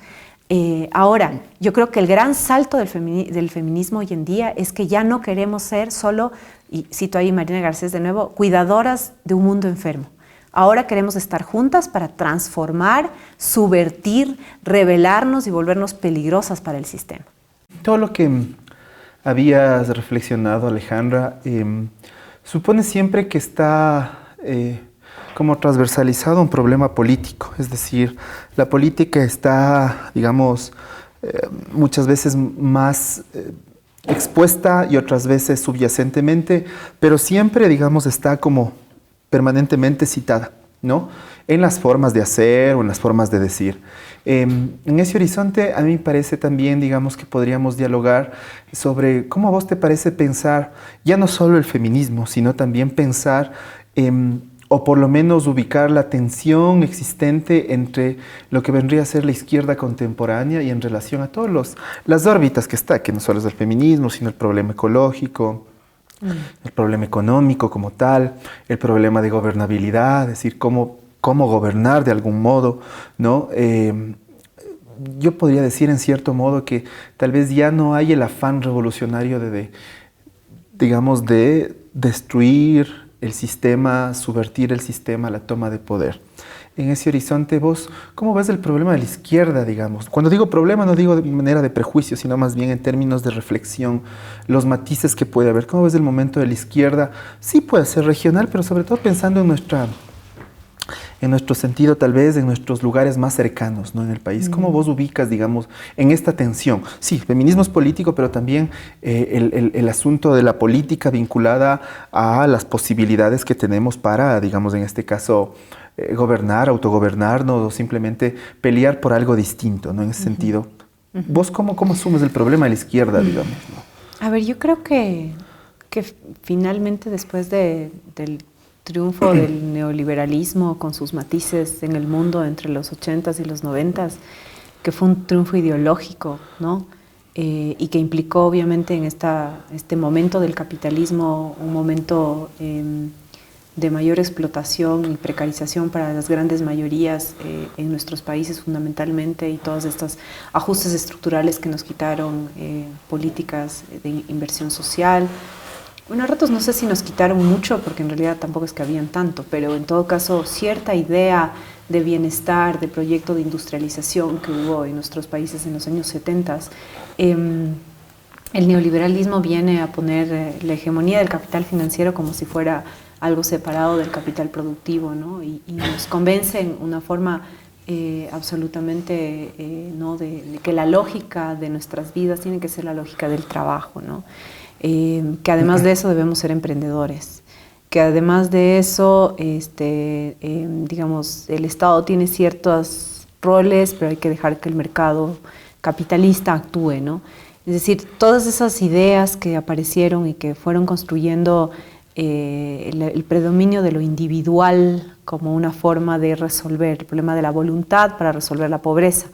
Ahora, yo creo que el gran salto del feminismo hoy en día es que ya no queremos ser solo, y cito ahí a Marina Garcés de nuevo, cuidadoras de un mundo enfermo. Ahora queremos estar juntas para transformar, subvertir, rebelarnos y volvernos peligrosas para el sistema. Todo lo que habías reflexionado, Alejandra, supone siempre que está como transversalizado un problema político, es decir, la política está, digamos, muchas veces más expuesta y otras veces subyacentemente, pero siempre, digamos, está como permanentemente citada, ¿no? En las formas de hacer o en las formas de decir. En ese horizonte a mí me parece también, digamos, que podríamos dialogar sobre cómo a vos te parece pensar ya no solo el feminismo, sino también pensar o por lo menos ubicar la tensión existente entre lo que vendría a ser la izquierda contemporánea y en relación a todas las órbitas que está, que no solo es el feminismo, sino el problema ecológico, el problema económico como tal, el problema de gobernabilidad, es decir, cómo gobernar de algún modo, ¿no? Yo podría decir en cierto modo que tal vez ya no hay el afán revolucionario digamos, de destruir el sistema, subvertir el sistema, la toma de poder. En ese horizonte, vos, ¿cómo ves el problema de la izquierda, digamos? Cuando digo problema, no digo de manera de prejuicio, sino más bien en términos de reflexión, los matices que puede haber. ¿Cómo ves el momento de la izquierda? Sí puede ser regional, pero sobre todo pensando en nuestro sentido, tal vez en nuestros lugares más cercanos, ¿no? En el país. ¿Cómo vos ubicas, digamos, en esta tensión? Sí, feminismo es político, pero también el asunto de la política vinculada a las posibilidades que tenemos para, digamos, en este caso, gobernar, autogobernarnos o simplemente pelear por algo distinto, ¿no? En ese sentido. ¿Vos cómo asumes el problema de la izquierda, digamos, ¿no? A ver, yo creo que finalmente después del triunfo del neoliberalismo con sus matices en el mundo entre los 80s y los 90s, que fue un triunfo ideológico, ¿no? Y que implicó obviamente en este momento del capitalismo un momento de mayor explotación y precarización para las grandes mayorías en nuestros países fundamentalmente, y todos estos ajustes estructurales que nos quitaron políticas de inversión social. Bueno, a ratos no sé si nos quitaron mucho, porque en realidad tampoco es que habían tanto, pero en todo caso cierta idea de bienestar, de proyecto de industrialización que hubo en nuestros países en los años 70, el neoliberalismo viene a poner la hegemonía del capital financiero como si fuera algo separado del capital productivo, ¿no? Y nos convence en una forma absolutamente ¿no? de que la lógica de nuestras vidas tiene que ser la lógica del trabajo, ¿no? Que además de eso debemos ser emprendedores, que además de eso, digamos, el Estado tiene ciertos roles, pero hay que dejar que el mercado capitalista actúe, ¿no? Es decir, todas esas ideas que aparecieron y que fueron construyendo el predominio de lo individual como una forma de resolver el problema de la voluntad para resolver la pobreza,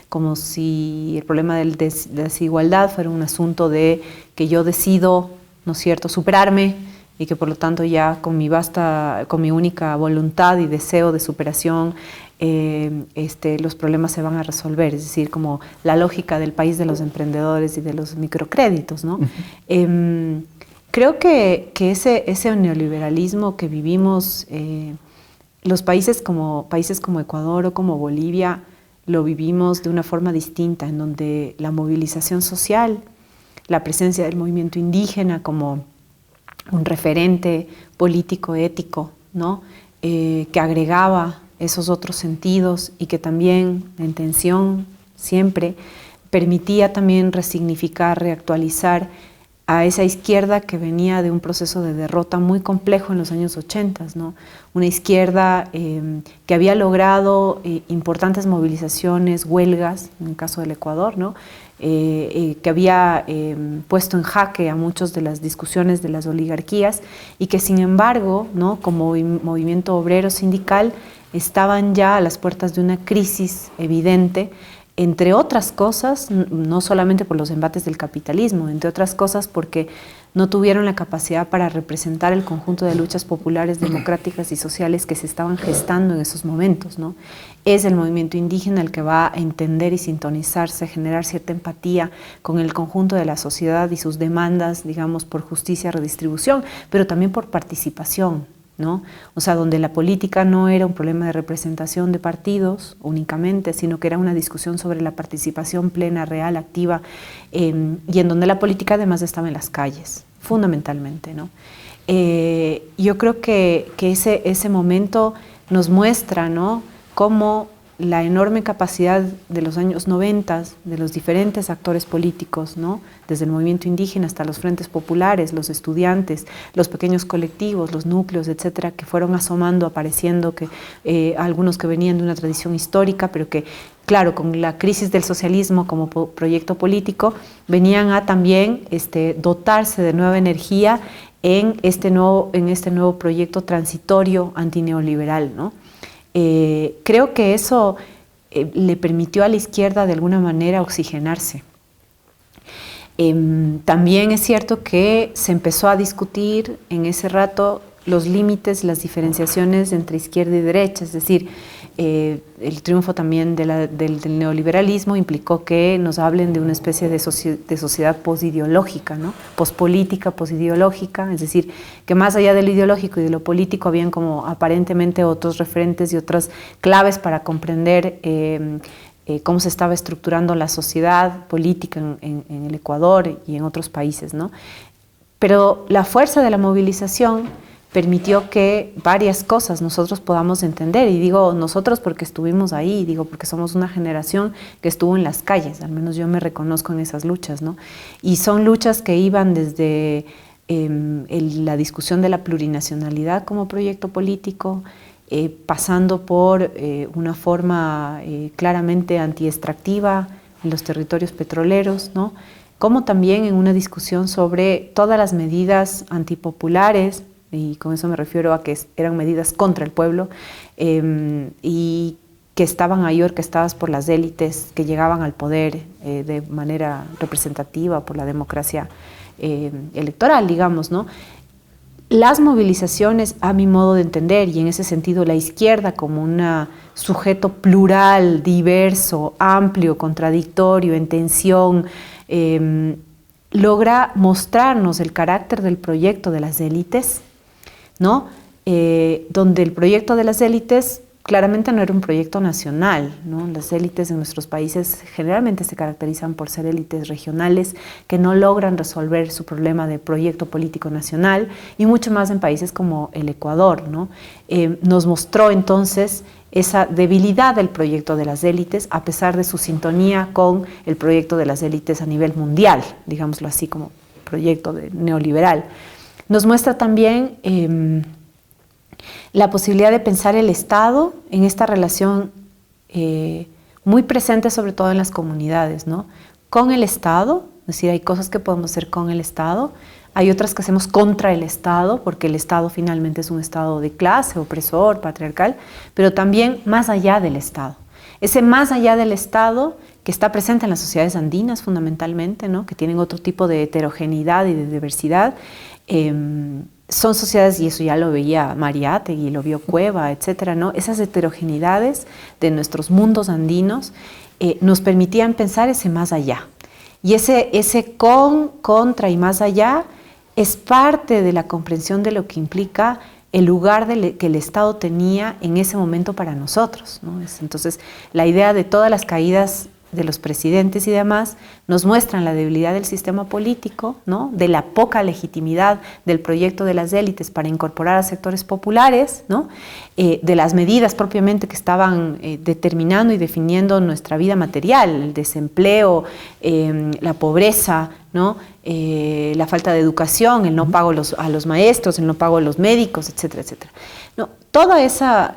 como si el problema de la desigualdad fuera un asunto de que yo decido, ¿no es cierto?, superarme y que por lo tanto ya con mi única voluntad y deseo de superación los problemas se van a resolver, es decir, como la lógica del país de los emprendedores y de los microcréditos, ¿no? Creo que ese neoliberalismo que vivimos, los países como Ecuador o como Bolivia, lo vivimos de una forma distinta, en donde la movilización social, la presencia del movimiento indígena como un referente político, ético, ¿no? Que agregaba esos otros sentidos y que también, la intención siempre, permitía también resignificar, reactualizar a esa izquierda que venía de un proceso de derrota muy complejo en los años 80, ¿no? Una izquierda que había logrado importantes movilizaciones, huelgas, en el caso del Ecuador, ¿no? Que había puesto en jaque a muchas de las discusiones de las oligarquías y que sin embargo, ¿no? Como movimiento obrero sindical, estaban ya a las puertas de una crisis evidente, entre otras cosas, no solamente por los embates del capitalismo, entre otras cosas porque no tuvieron la capacidad para representar el conjunto de luchas populares, democráticas y sociales que se estaban gestando en esos momentos, ¿no? Es el movimiento indígena el que va a entender y sintonizarse, generar cierta empatía con el conjunto de la sociedad y sus demandas, digamos, por justicia, redistribución, pero también por participación, ¿no? O sea, donde la política no era un problema de representación de partidos únicamente, sino que era una discusión sobre la participación plena, real, activa, y en donde la política además estaba en las calles, fundamentalmente, ¿no? Yo creo que ese momento nos muestra, ¿no?, cómo la enorme capacidad de los años 90 de los diferentes actores políticos, ¿no?, desde el movimiento indígena hasta los frentes populares, los estudiantes, los pequeños colectivos, los núcleos, etcétera, que fueron asomando, apareciendo, que algunos que venían de una tradición histórica, pero que, claro, con la crisis del socialismo como proyecto político, venían a también dotarse de nueva energía en este nuevo proyecto transitorio antineoliberal, ¿no? Creo que eso le permitió a la izquierda de alguna manera oxigenarse. También es cierto que se empezó a discutir en ese rato los límites, las diferenciaciones entre izquierda y derecha, es decir, el triunfo también del neoliberalismo implicó que nos hablen de una especie de sociedad posideológica, ¿no?, pospolítica, posideológica, es decir, que más allá de lo ideológico y de lo político habían como aparentemente otros referentes y otras claves para comprender cómo se estaba estructurando la sociedad política en el Ecuador y en otros países, ¿no? Pero la fuerza de la movilización permitió que varias cosas nosotros podamos entender, y digo nosotros porque estuvimos ahí, digo porque somos una generación que estuvo en las calles, al menos yo me reconozco en esas luchas, ¿no? Y son luchas que iban desde la discusión de la plurinacionalidad como proyecto político, pasando por una forma claramente antiextractiva en los territorios petroleros, ¿no?, como también en una discusión sobre todas las medidas antipopulares, y con eso me refiero a que eran medidas contra el pueblo, y que estaban ahí orquestadas por las élites que llegaban al poder de manera representativa por la democracia electoral, digamos, ¿no? Las movilizaciones, a mi modo de entender, y en ese sentido la izquierda como un sujeto plural, diverso, amplio, contradictorio, en tensión, logra mostrarnos el carácter del proyecto de las élites, ¿no? Donde el proyecto de las élites claramente no era un proyecto nacional, ¿no? Las élites en nuestros países generalmente se caracterizan por ser élites regionales que no logran resolver su problema de proyecto político nacional, y mucho más en países como el Ecuador, ¿no? Nos mostró entonces esa debilidad del proyecto de las élites, a pesar de su sintonía con el proyecto de las élites a nivel mundial, digámoslo así, como proyecto neoliberal. Nos muestra también la posibilidad de pensar el Estado en esta relación muy presente, sobre todo en las comunidades, ¿no? Con el Estado, es decir, hay cosas que podemos hacer con el Estado, hay otras que hacemos contra el Estado, porque el Estado finalmente es un Estado de clase, opresor, patriarcal, pero también más allá del Estado. Ese más allá del Estado que está presente en las sociedades andinas fundamentalmente, ¿no? Que tienen otro tipo de heterogeneidad y de diversidad, son sociedades, y eso ya lo veía Mariátegui, lo vio Cueva, etcétera, ¿no? Esas heterogeneidades de nuestros mundos andinos nos permitían pensar ese más allá. Y ese contra y más allá es parte de la comprensión de lo que implica el lugar que el Estado tenía en ese momento para nosotros, ¿no? Entonces, la idea de todas las caídas de los presidentes y demás nos muestran la debilidad del sistema político, ¿no? De la poca legitimidad del proyecto de las élites para incorporar a sectores populares, ¿no? De las medidas propiamente que estaban determinando y definiendo nuestra vida material, el desempleo, la pobreza, ¿no? La falta de educación, el no pago a los maestros, el no pago a los médicos, etcétera, etcétera. No, toda esa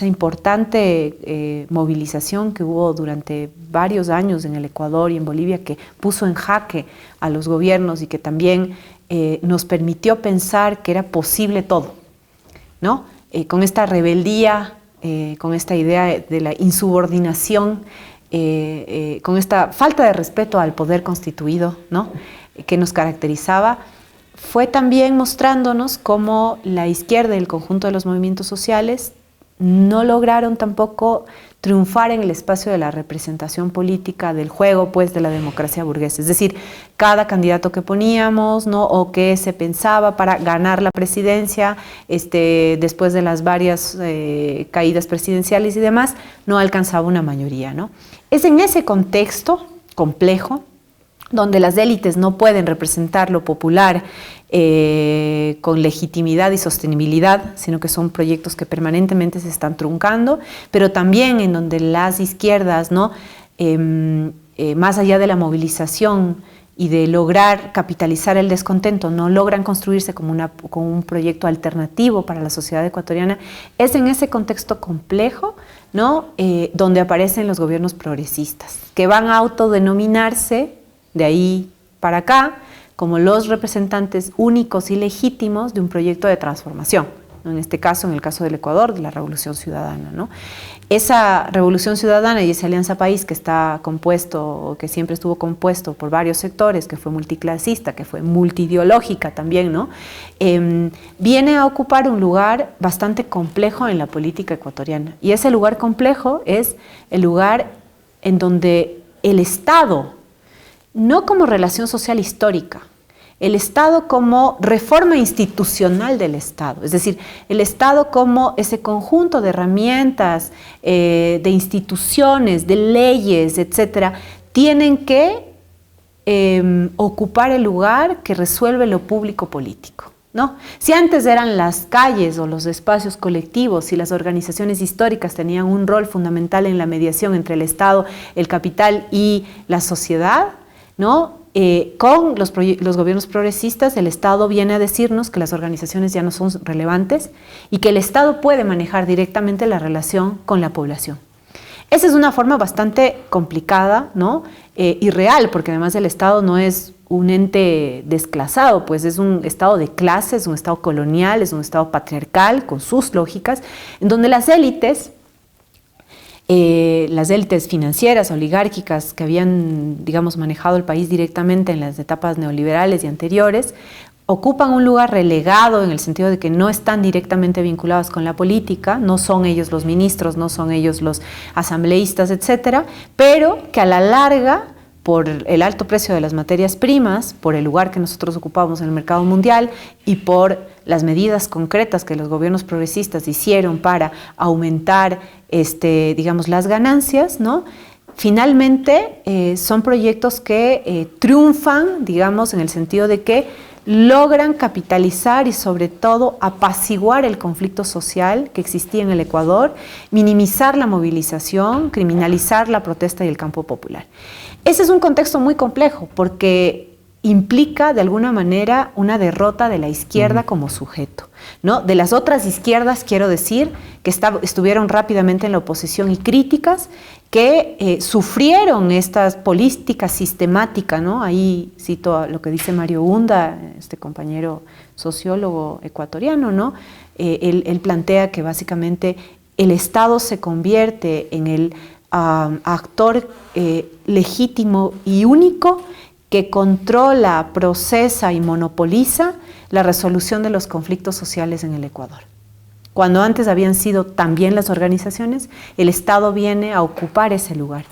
importante movilización que hubo durante varios años en el Ecuador y en Bolivia, que puso en jaque a los gobiernos y que también nos permitió pensar que era posible todo, ¿no? Con esta rebeldía, con esta idea de la insubordinación, con esta falta de respeto al poder constituido, ¿no? Que nos caracterizaba, fue también mostrándonos cómo la izquierda y el conjunto de los movimientos sociales no lograron tampoco triunfar en el espacio de la representación política, del juego, pues, de la democracia burguesa. Es decir, cada candidato que poníamos, ¿no? O que se pensaba para ganar la presidencia, después de las varias caídas presidenciales y demás, no alcanzaba una mayoría, ¿no? Es en ese contexto complejo, donde las élites no pueden representar lo popular con legitimidad y sostenibilidad, sino que son proyectos que permanentemente se están truncando, pero también en donde las izquierdas, ¿no? Más allá de la movilización y de lograr capitalizar el descontento, no logran construirse como un proyecto alternativo para la sociedad ecuatoriana. Es en ese contexto complejo, ¿no? Donde aparecen los gobiernos progresistas, que van a autodenominarse de ahí para acá como los representantes únicos y legítimos de un proyecto de transformación, ¿no? En este caso, en el caso del Ecuador, de la Revolución Ciudadana, ¿no? Esa Revolución Ciudadana y esa Alianza País que está compuesto, que siempre estuvo compuesto por varios sectores, que fue multiclasista, que fue multiideológica también, ¿no? Viene a ocupar un lugar bastante complejo en la política ecuatoriana. Y ese lugar complejo es el lugar en donde el Estado, no como relación social histórica, el Estado como reforma institucional del Estado, es decir, el Estado como ese conjunto de herramientas, de instituciones, de leyes, etcétera, tienen que ocupar el lugar que resuelve lo público político, ¿no? Si antes eran las calles o los espacios colectivos y las organizaciones históricas tenían un rol fundamental en la mediación entre el Estado, el capital y la sociedad, ¿no? Con los gobiernos progresistas, el Estado viene a decirnos que las organizaciones ya no son relevantes y que el Estado puede manejar directamente la relación con la población. Esa es una forma bastante complicada, ¿no? Y real, porque además el Estado no es un ente desclasado, pues es un Estado de clases, un Estado colonial, es un Estado patriarcal con sus lógicas, en donde las élites financieras, oligárquicas, que habían, digamos, manejado el país directamente en las etapas neoliberales y anteriores, ocupan un lugar relegado en el sentido de que no están directamente vinculados con la política, no son ellos los ministros, no son ellos los asambleístas, etcétera, pero que a la larga por el alto precio de las materias primas, por el lugar que nosotros ocupamos en el mercado mundial y por las medidas concretas que los gobiernos progresistas hicieron para aumentar, digamos, las ganancias, ¿no? Finalmente son proyectos que triunfan, digamos, en el sentido de que logran capitalizar y sobre todo apaciguar el conflicto social que existía en el Ecuador, minimizar la movilización, criminalizar la protesta y el campo popular. Ese es un contexto muy complejo porque implica de alguna manera una derrota de la izquierda como sujeto, ¿no? De las otras izquierdas, quiero decir, que estuvieron rápidamente en la oposición y críticas, que sufrieron estas políticas sistemáticas, ¿no? Ahí cito lo que dice Mario Hunda, este compañero sociólogo ecuatoriano, ¿no? Él plantea que básicamente el Estado se convierte en el actor legítimo y único que controla, procesa y monopoliza la resolución de los conflictos sociales en el Ecuador. Cuando antes habían sido también las organizaciones, el Estado viene a ocupar ese lugar.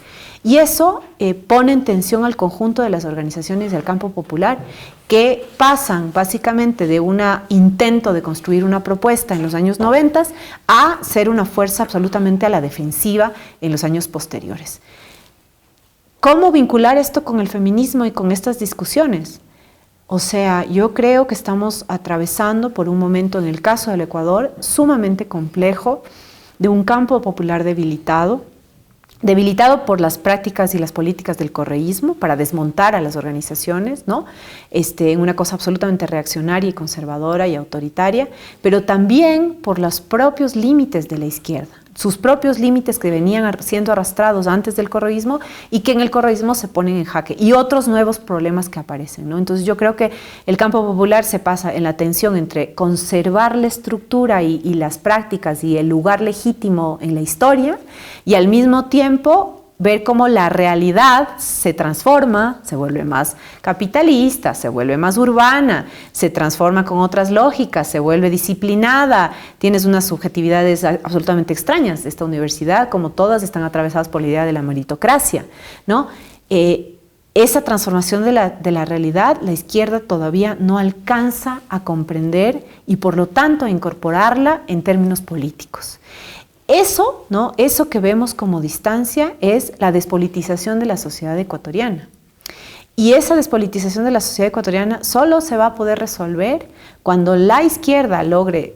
Y eso pone en tensión al conjunto de las organizaciones del campo popular que pasan básicamente de un intento de construir una propuesta en los años 90 a ser una fuerza absolutamente a la defensiva en los años posteriores. ¿Cómo vincular esto con el feminismo y con estas discusiones? O sea, yo creo que estamos atravesando por un momento, en el caso del Ecuador, sumamente complejo, de un campo popular debilitado por las prácticas y las políticas del correísmo para desmontar a las organizaciones, ¿no? En una cosa absolutamente reaccionaria y conservadora y autoritaria, pero también por los propios límites de la izquierda, sus propios límites que venían siendo arrastrados antes del correísmo y que en el correísmo se ponen en jaque, y otros nuevos problemas que aparecen, ¿no? Entonces yo creo que el campo popular se pasa en la tensión entre conservar la estructura y las prácticas y el lugar legítimo en la historia, y al mismo tiempo ver cómo la realidad se transforma, se vuelve más capitalista, se vuelve más urbana, se transforma con otras lógicas, se vuelve disciplinada. Tienes unas subjetividades absolutamente extrañas. Esta universidad, como todas, están atravesadas por la idea de la meritocracia, ¿no? Esa transformación de la realidad, la izquierda todavía no alcanza a comprender y por lo tanto a incorporarla en términos políticos. Eso, ¿no? Eso que vemos como distancia es la despolitización de la sociedad ecuatoriana. Y esa despolitización de la sociedad ecuatoriana solo se va a poder resolver cuando la izquierda logre,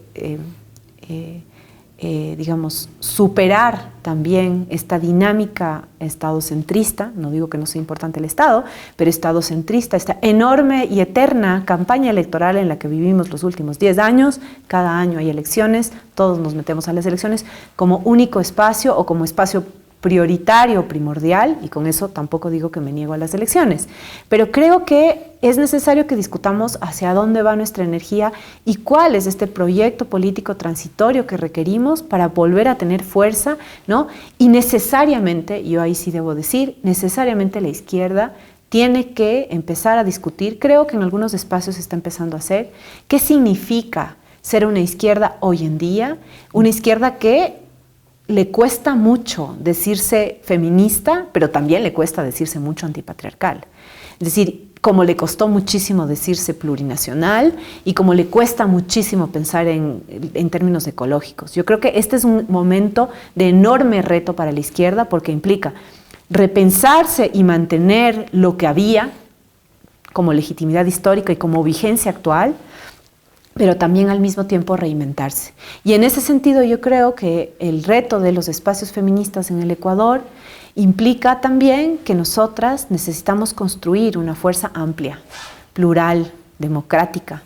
digamos, superar también esta dinámica estadocentrista. No digo que no sea importante el Estado, pero estadocentrista, esta enorme y eterna campaña electoral en la que vivimos los últimos 10 años, cada año hay elecciones, todos nos metemos a las elecciones como único espacio o como espacio prioritario, primordial, y con eso tampoco digo que me niego a las elecciones, pero creo que es necesario que discutamos hacia dónde va nuestra energía y cuál es este proyecto político transitorio que requerimos para volver a tener fuerza, ¿no? Y necesariamente, yo ahí sí debo decir, necesariamente la izquierda tiene que empezar a discutir, creo que en algunos espacios se está empezando a hacer, qué significa ser una izquierda hoy en día, una izquierda que le cuesta mucho decirse feminista, pero también le cuesta decirse mucho antipatriarcal. Es decir, como le costó muchísimo decirse plurinacional y como le cuesta muchísimo pensar en términos ecológicos. Yo creo que este es un momento de enorme reto para la izquierda porque implica repensarse y mantener lo que había como legitimidad histórica y como vigencia actual, pero también al mismo tiempo reinventarse. Y en ese sentido yo creo que el reto de los espacios feministas en el Ecuador implica también que nosotras necesitamos construir una fuerza amplia, plural, democrática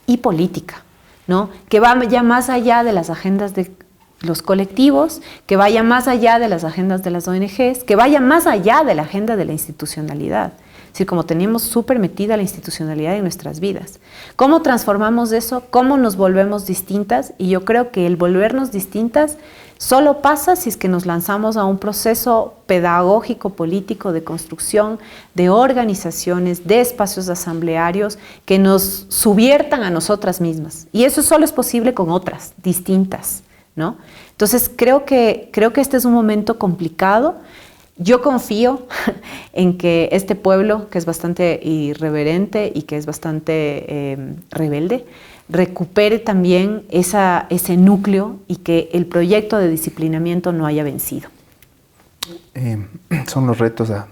y política, ¿no? Que vaya más allá de las agendas de los colectivos, que vaya más allá de las agendas de las ONGs, que vaya más allá de la agenda de la institucionalidad. Es decir, como tenemos súper metida la institucionalidad en nuestras vidas. ¿Cómo transformamos eso? ¿Cómo nos volvemos distintas? Y yo creo que el volvernos distintas solo pasa si es que nos lanzamos a un proceso pedagógico, político, de construcción, de organizaciones, de espacios asamblearios que nos subviertan a nosotras mismas. Y eso solo es posible con otras, distintas, ¿no? Entonces creo que este es un momento complicado. Yo confío en que este pueblo, que es bastante irreverente y que es bastante rebelde, recupere también ese núcleo y que el proyecto de disciplinamiento no haya vencido. Son los retos a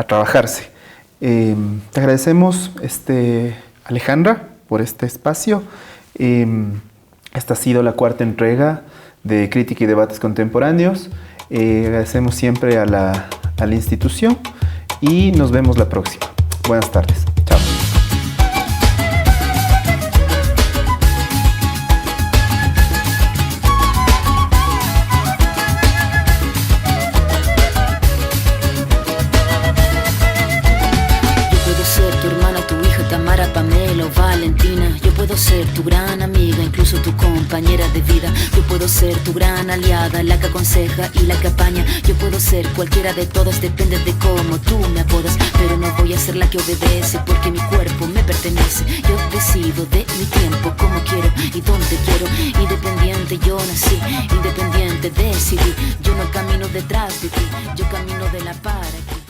trabajarse. Te agradecemos, Alejandra, por este espacio. Esta ha sido la 4ª entrega de Crítica y Debates Contemporáneos. Agradecemos siempre a la institución y nos vemos la próxima. Buenas tardes. Chao. Puedo ser tu gran amiga, incluso tu compañera de vida. Yo puedo ser tu gran aliada, la que aconseja y la que apaña. Yo puedo ser cualquiera de todas, depende de cómo tú me apodas. Pero no voy a ser la que obedece, porque mi cuerpo me pertenece. Yo decido de mi tiempo, como quiero y donde quiero. Independiente yo nací, independiente decidí. Yo no camino detrás de ti, yo camino de la para ti.